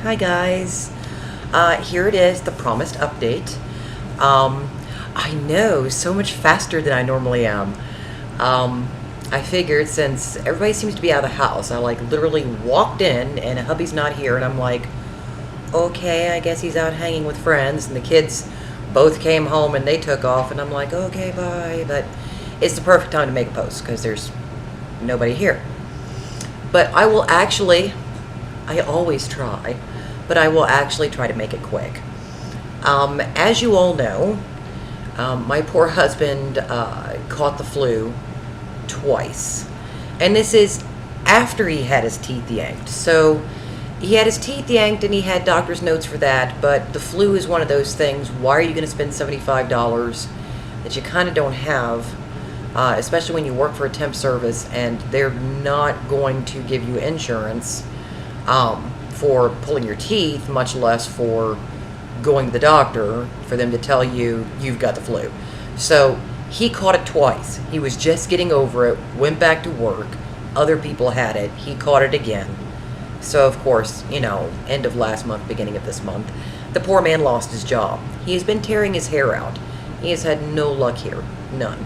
Hi guys, here it is, the promised update. I know, so much faster than I normally am. I figured since everybody seems to be out of the house, I literally walked in and hubby's not here and I'm like, okay, I guess he's out hanging with friends, and the kids both came home and they took off and I'm like, okay, bye. But it's the perfect time to make a post because there's nobody here. But I will actually, I always try, but I will actually try to make it quick. As you all know, my poor husband caught the flu twice. And this is after he had his teeth yanked. So he had his teeth yanked and he had doctor's notes for that, but the flu is one of those things. Why are you going to spend $75 that you kind of don't have, especially when you work for a temp service and they're not going to give you insurance for pulling your teeth, much less for going to the doctor for them to tell you you've got the flu. So he caught it twice. He was just getting over it, went back to work. Other people had it. He caught it again. So, of course, end of last month, beginning of this month, the poor man lost his job. He has been tearing his hair out. He has had no luck here. None.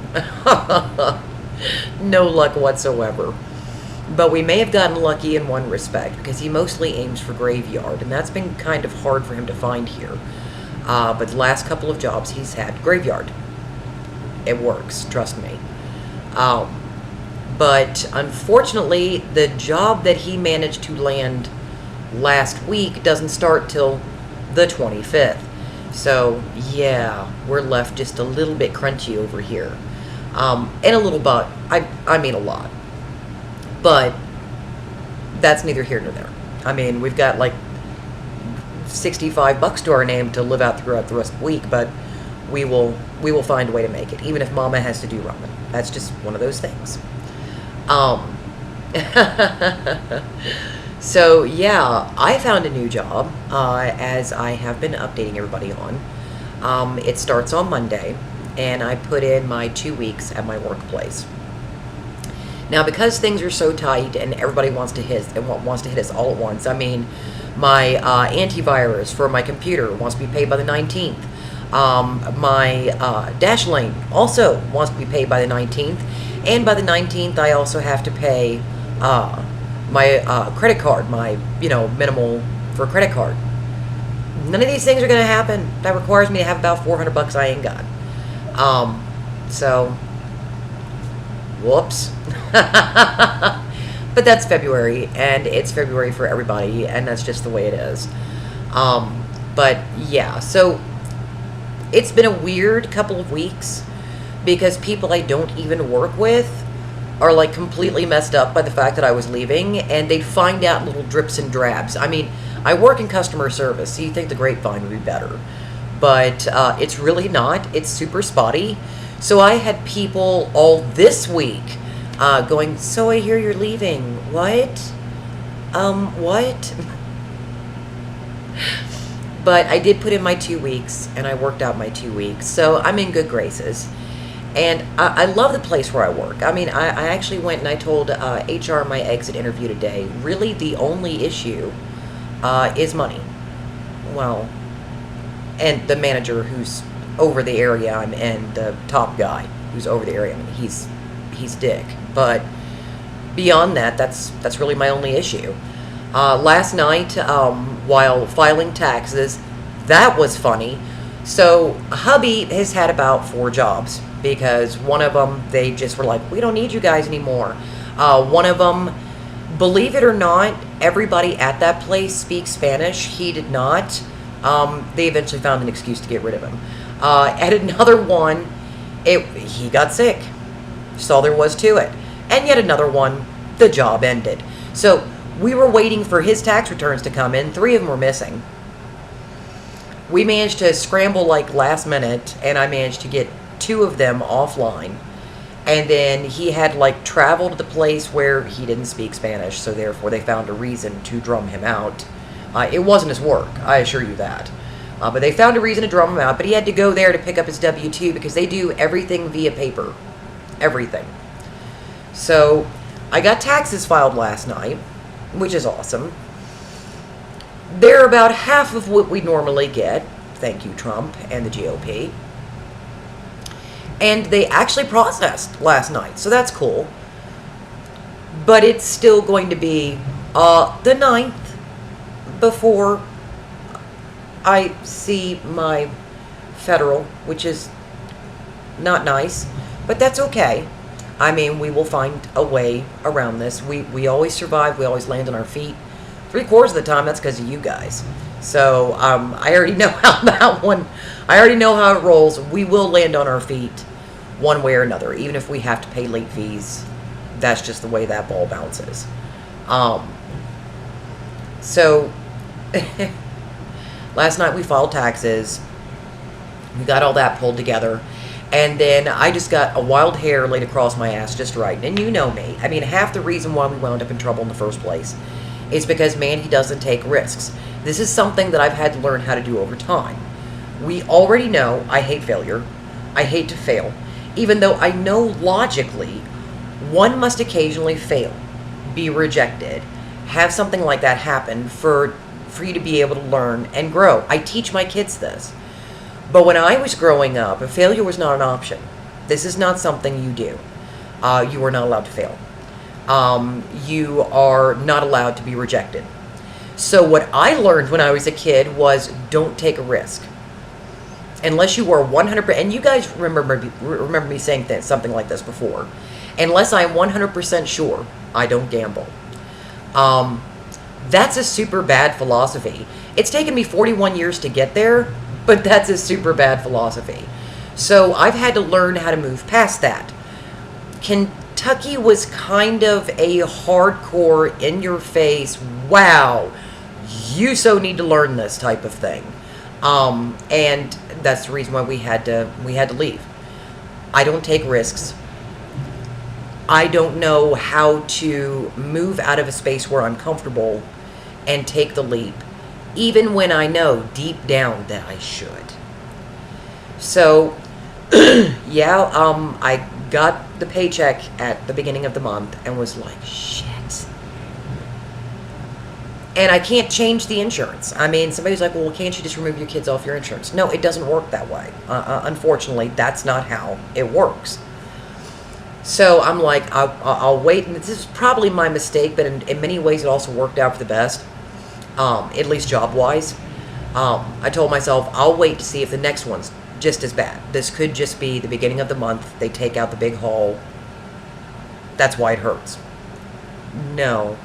No luck whatsoever. But we may have gotten lucky in one respect, because he mostly aims for graveyard, and that's been kind of hard for him to find here. But the last couple of jobs he's had, graveyard. It works, trust me. But unfortunately, the job that he managed to land last week doesn't start till the 25th. So, yeah, we're left just a little bit crunchy over here. And a little bit, I mean a lot. But that's neither here nor there. I mean, we've got like $65 to our name to live out throughout the rest of the week, but we will find a way to make it, even if Mama has to do ramen. That's just one of those things. So yeah, I found a new job, as I have been updating everybody on. It starts on Monday, and I put in my 2 weeks at my workplace. Now, because things are so tight and everybody wants to hit us all at once. I mean, my antivirus for my computer wants to be paid by the 19th. My dash lane also wants to be paid by the 19th. And by the 19th, I also have to pay my credit card, my, minimal for credit card. None of these things are going to happen. That requires me to have about $400 I ain't got. So, whoops. But that's February, and it's February for everybody, and that's just the way it is. But yeah, so it's been a weird couple of weeks, because people I don't even work with are like completely messed up by the fact that I was leaving, and they'd find out little drips and drabs. I mean, I work in customer service, so you think the grapevine would be better, but it's really not. It's super spotty. So I had people all this week going, so I hear you're leaving. What? What? But I did put in my 2 weeks, and I worked out my 2 weeks, so I'm in good graces. And I love the place where I work. I mean, I actually went and I told HR in my exit interview today, really the only issue is money. Well, and the manager who's over the area, and the top guy who's over the area, I mean, he's dick. But beyond that, that's really my only issue. Last night, while filing taxes, that was funny. So hubby has had about 4 jobs, because one of them, they just were like, we don't need you guys anymore. One of them, believe it or not, everybody at that place speaks Spanish. He did not. They eventually found an excuse to get rid of him. At another one, he got sick. That's all there was to it. And yet another one, the job ended. So we were waiting for his tax returns to come in. 3 of them were missing. We managed to scramble last minute, and I managed to get 2 of them offline. And then he had traveled to the place where he didn't speak Spanish, so therefore they found a reason to drum him out. It wasn't his work, I assure you that. But they found a reason to drum him out, but he had to go there to pick up his W-2, because they do everything via paper. Everything. So I got taxes filed last night, which is awesome. They're about half of what we normally get. Thank you, Trump and the GOP. And they actually processed last night, so that's cool. But it's still going to be the 9th before I see my federal, which is not nice, but that's okay. I mean, we will find a way around this. We always survive. We always land on our feet. 3/4 of the time, that's because of you guys. So I already know how that one. I already know how it rolls. We will land on our feet one way or another, even if we have to pay late fees. That's just the way that ball bounces. So last night we filed taxes. We got all that pulled together. And then I just got a wild hair laid across my ass just right. And you know me. I mean, half the reason why we wound up in trouble in the first place is because, man, he doesn't take risks. This is something that I've had to learn how to do over time. We already know I hate failure. I hate to fail. Even though I know logically one must occasionally fail, be rejected, have something like that happen for you to be able to learn and grow. I teach my kids this. But when I was growing up, a failure was not an option. This is not something you do. You are not allowed to fail. You are not allowed to be rejected. So what I learned when I was a kid was don't take a risk. Unless you are 100%, and you guys remember me saying something like this before. Unless I'm 100% sure, I don't gamble. That's a super bad philosophy. It's taken me 41 years to get there, but that's a super bad philosophy. So I've had to learn how to move past that. Kentucky was kind of a hardcore, in-your-face, wow, you so need to learn this type of thing. And that's the reason why we had to leave. I don't take risks. I don't know how to move out of a space where I'm comfortable and take the leap, even when I know deep down that I should. So, yeah, I got the paycheck at the beginning of the month and was like, shit. And I can't change the insurance. I mean, somebody's like, well, can't you just remove your kids off your insurance? No, it doesn't work that way. Unfortunately, that's not how it works. So I'm like, I'll wait. And this is probably my mistake, but in many ways it also worked out for the best, at least job-wise. I told myself, I'll wait to see if the next one's just as bad. This could just be the beginning of the month. They take out the big haul. That's why it hurts. No,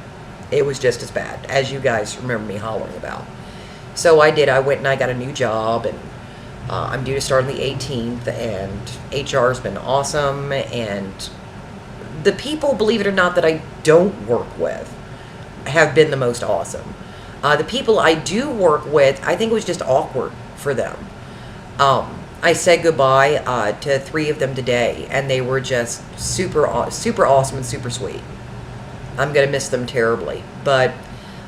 it was just as bad, as you guys remember me hollering about. So I did. I went and I got a new job, and I'm due to start on the 18th, and HR's been awesome, and the people, believe it or not, that I don't work with have been the most awesome. The people I do work with, I think it was just awkward for them. I said goodbye to 3 of them today, and they were just super awesome and super sweet. I'm going to miss them terribly, but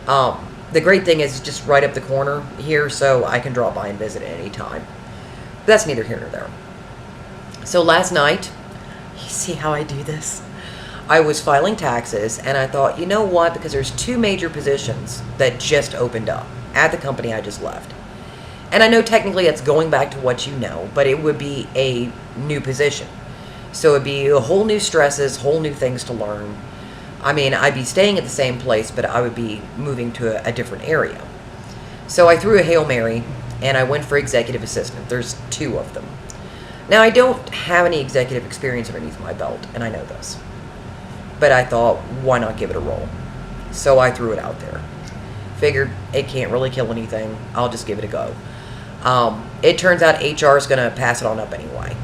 the great thing is it's just right up the corner here, so I can drop by and visit at any time. But that's neither here nor there. So last night, you see how I do this? I was filing taxes, and I thought, you know what, because there's 2 major positions that just opened up at the company I just left. And I know technically it's going back to what you know, but it would be a new position. So it would be a whole new stresses, whole new things to learn. I mean, I'd be staying at the same place, but I would be moving to a different area. So I threw a Hail Mary, and I went for executive assistant. There's 2 of them. Now, I don't have any executive experience underneath my belt, and I know this. But I thought, why not give it a roll? So I threw it out there. Figured it can't really kill anything. I'll just give it a go. It turns out HR is going to pass it on up anyway.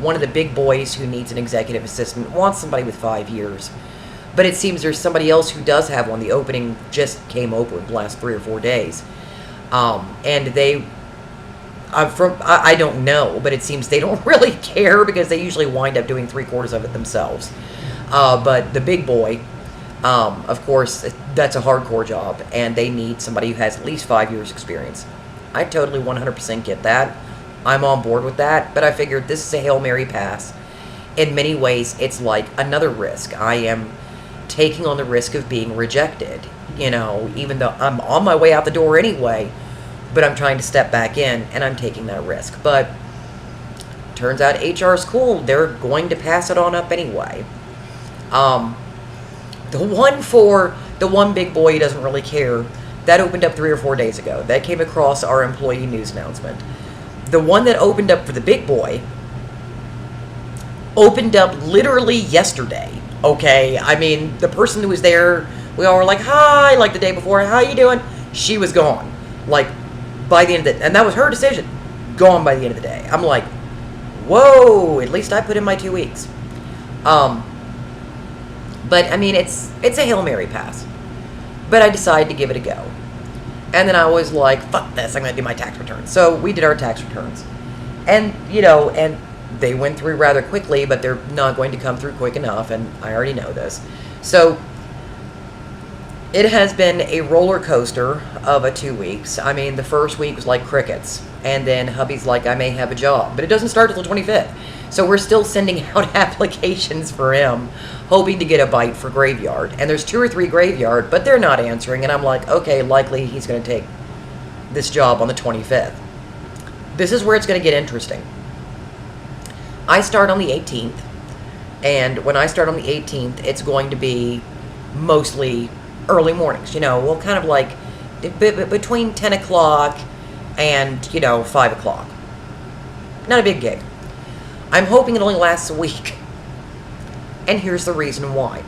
One of the big boys who needs an executive assistant wants somebody with 5 years. But it seems there's somebody else who does have one. The opening just came open in the last 3 or 4 days. And they, I don't know, but it seems they don't really care because they usually wind up doing 3/4 of it themselves. But the big boy, of course, that's a hardcore job, and they need somebody who has at least 5 years experience. I totally 100% get that. I'm on board with that, but I figured this is a Hail Mary pass. In many ways, it's like another risk. I am taking on the risk of being rejected. even though I'm on my way out the door anyway, but I'm trying to step back in, and I'm taking that risk. But turns out HR is cool. They're going to pass it on up anyway. The one big boy who doesn't really care, that opened up 3 or 4 days ago. That came across our employee news announcement. The one that opened up for the big boy opened up literally yesterday. Okay, I mean, the person who was there, we all were like, hi, like the day before, how you doing? She was gone, like, by the end of the, and that was her decision, gone by the end of the day. I'm like, whoa, at least I put in my 2 weeks. But, I mean, it's a Hail Mary pass. But I decided to give it a go. And then I was like, fuck this, I'm going to do my tax returns. So we did our tax returns. And, and they went through rather quickly, but they're not going to come through quick enough, and I already know this. So it has been a roller coaster of a 2 weeks. I mean, the first week was like crickets, and then hubby's like, I may have a job, but it doesn't start till the 25th. So we're still sending out applications for him, hoping to get a bite for graveyard. And there's 2 or 3 graveyard, but they're not answering, and I'm like, okay, likely he's going to take this job on the 25th. This is where it's going to get interesting. I start on the 18th, and when I start on the 18th, it's going to be mostly early mornings, well, kind of like between 10 o'clock and, 5 o'clock. Not a big gig. I'm hoping it only lasts a week. And here's the reason why.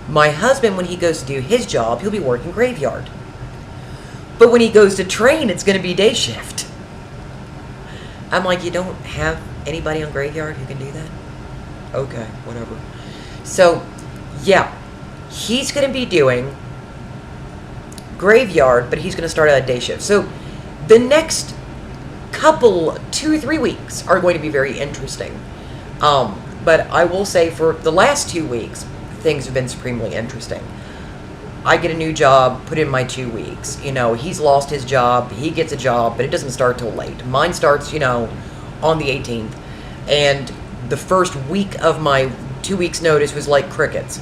My husband, when he goes to do his job, he'll be working graveyard. But when he goes to train, it's going to be day shift. I'm like, you don't have anybody on graveyard who can do that? Okay, whatever. So, yeah, he's going to be doing graveyard, but he's going to start at a day shift. So, the next couple, 2 or 3 weeks are going to be very interesting. But I will say for the last 2 weeks, things have been supremely interesting. I get a new job, put in my 2 weeks. He's lost his job, he gets a job, but it doesn't start till late. Mine starts, on the 18th. And the first week of my 2 weeks notice was like crickets.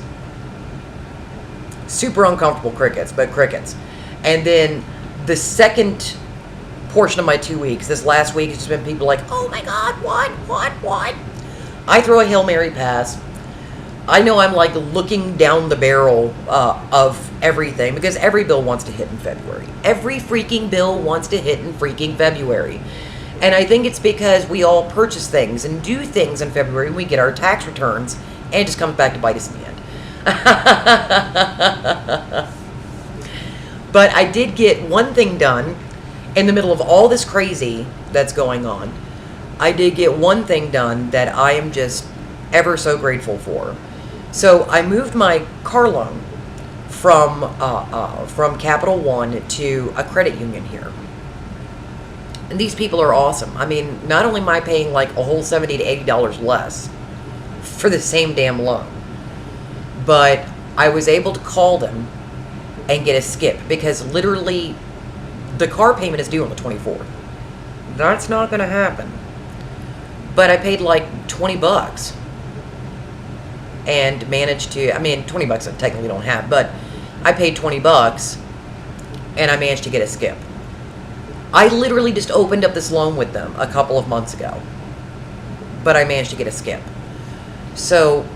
Super uncomfortable crickets, but crickets. And then the second portion of my 2 weeks, this last week, has just been people like, oh my God, what? I throw a Hail Mary pass. I know I'm like looking down the barrel of everything, because every bill wants to hit in February. Every freaking bill wants to hit in freaking February. And I think it's because we all purchase things and do things in February when we get our tax returns, and it just comes back to bite us in the end. But I did get one thing done in the middle of all this crazy that's going on. I did get one thing done that I am just ever so grateful for. So I moved my car loan from Capital One to a credit union here. And these people are awesome. I mean, not only am I paying like a whole $70 to $80 less for the same damn loan, but I was able to call them and get a skip, because literally the car payment is due on the 24th. That's not going to happen. But I paid like $20 and managed to, $20 I technically don't have, but I paid $20 and I managed to get a skip. I literally just opened up this loan with them a couple of months ago, but I managed to get a skip. So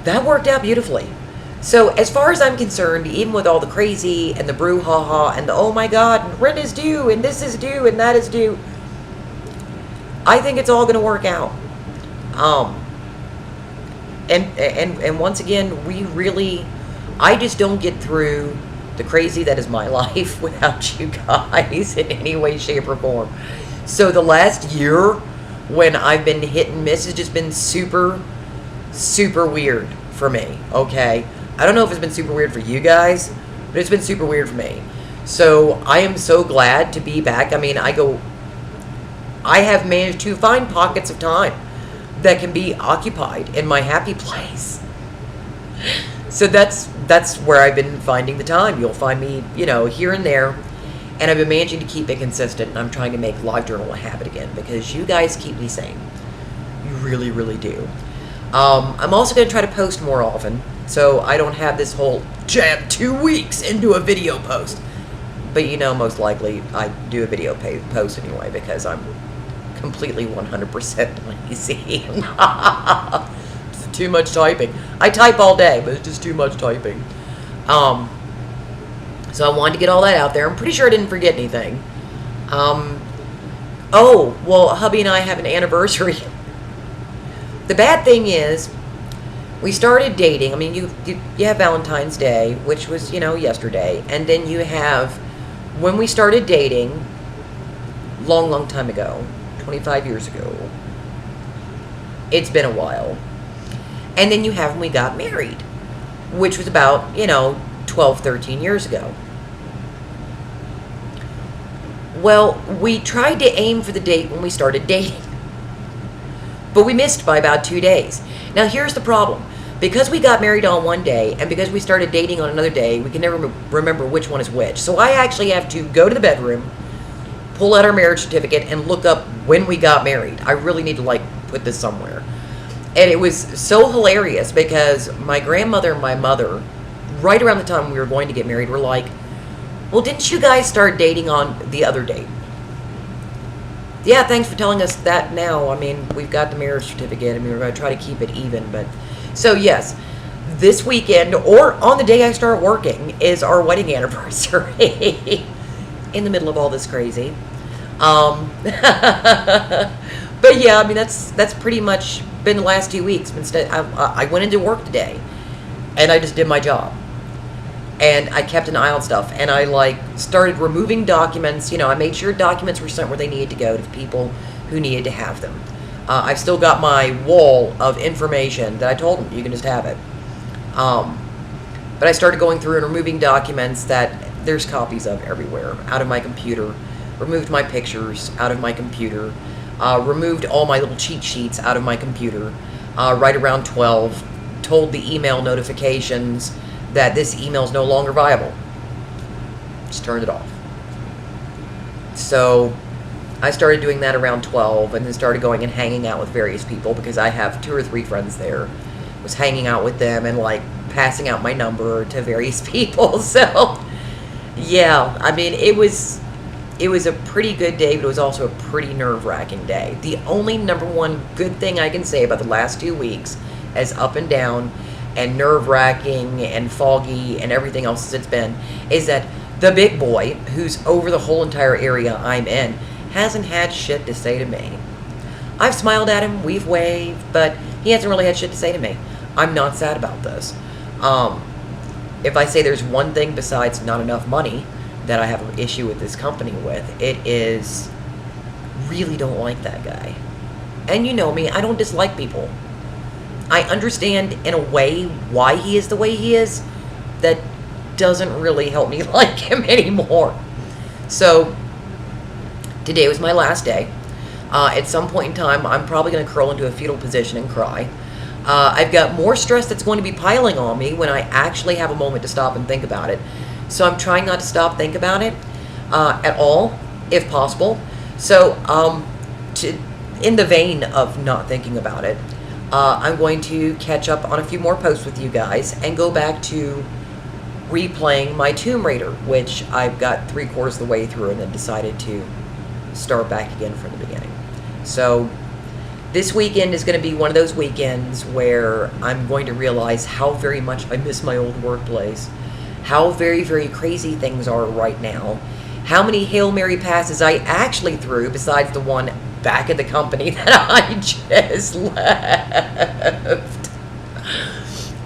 that worked out beautifully. So as far as I'm concerned, even with all the crazy and the brouhaha and the oh my God, rent is due and this is due and that is due, I think it's all going to work out. And once again, I just don't get through the crazy that is my life without you guys in any way, shape, or form. So the last year, when I've been hit and miss, has just been super, super weird for me, okay? I don't know if it's been super weird for you guys, but it's been super weird for me. So I am so glad to be back. I have managed to find pockets of time that can be occupied in my happy place. So that's where I've been finding the time. You'll find me, here and there, and I've been managing to keep it consistent, and I'm trying to make Livejournal a habit again, because you guys keep me sane. You really, really do. I'm also going to try to post more often, so I don't have this whole jam 2 weeks into a video post. But you know, most likely I do a video post anyway because I'm completely 100% lazy. It's too much typing. I type all day, but it's just too much typing. So I wanted to get all that out there. I'm pretty sure I didn't forget anything. Oh, well, hubby and I have an anniversary. The bad thing is, we started dating. I mean, you have Valentine's Day, which was, you know, yesterday. And then you have, when we started dating, long time ago, 25 years ago. It's been a while. And then you have when we got married, which was about, you know, 12, 13 years ago. Well, we tried to aim for the date when we started dating. But we missed by about 2 days. Now, here's the problem. Because we got married on one day, and because we started dating on another day, we can never remember which one is which. So I actually have to go to the bedroom, pull out our marriage certificate, and look up when we got married. I really need to, like, put this somewhere. And it was so hilarious because my grandmother and my mother, right around the time we were going to get married, were like, well, didn't you guys start dating on the other date? Yeah, thanks for telling us that now. I mean, we've got the marriage certificate. I mean, we're going to try to keep it even. But so, yes, this weekend or on the day I start working is our wedding anniversary. In the middle of all this crazy. But yeah, I mean, that's pretty much been the last 2 weeks. Instead, I went into work today, and I just did my job. And I kept an eye on stuff, and I like started removing documents. You know, I made sure documents were sent where they needed to go to people who needed to have them. I've still got my wall of information that I told them you can just have it. But I started going through and removing documents that there's copies of everywhere out of my computer. Removed my pictures out of my computer. Removed all my little cheat sheets out of my computer. Right around 12, told the email notifications that this email is no longer viable. Just turned it off. So I started doing that around 12 and then started going and hanging out with various people because I have 2 or 3 friends there. Was hanging out with them and like passing out my number to various people. So yeah, I mean, it was a pretty good day, but it was also a pretty nerve-wracking day. The only number one good thing I can say about the last 2 weeks, as up and down and nerve-wracking and foggy and everything else as it's been, is that the big boy, who's over the whole entire area I'm in, hasn't had shit to say to me. I've smiled at him, we've waved, but he hasn't really had shit to say to me. I'm not sad about this. If I say there's one thing besides not enough money that I have an issue with this company with, it is really don't like that guy. And you know me, I don't dislike people. I understand in a way why he is the way he is. That doesn't really help me like him anymore. So today was my last day. At some point in time, I'm probably going to curl into a fetal position and cry. I've got more stress that's going to be piling on me when I actually have a moment to stop and think about it. So I'm trying not to stop think about it at all, if possible. So in the vein of not thinking about it, I'm going to catch up on a few more posts with you guys and go back to replaying my Tomb Raider, which I've got 3/4 of the way through and then decided to start back again from the beginning. So this weekend is going to be one of those weekends where I'm going to realize how very much I miss my old workplace, how very, very crazy things are right now, how many Hail Mary passes I actually threw besides the one back at the company that I just left.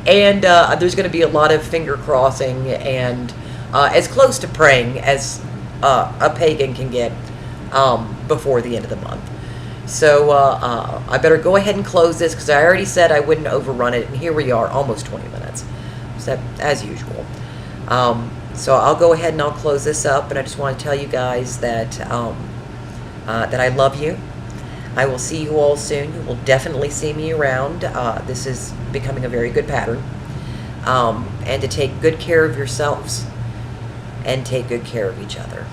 And there's going to be a lot of finger crossing and as close to praying as a pagan can get before the end of the month. So I better go ahead and close this because I already said I wouldn't overrun it, and here we are, almost 20 minutes, so as usual. So I'll go ahead and I'll close this up, and I just want to tell you guys that that I love you. I will see you all soon. You will definitely see me around. This is becoming a very good pattern. And to take good care of yourselves and take good care of each other.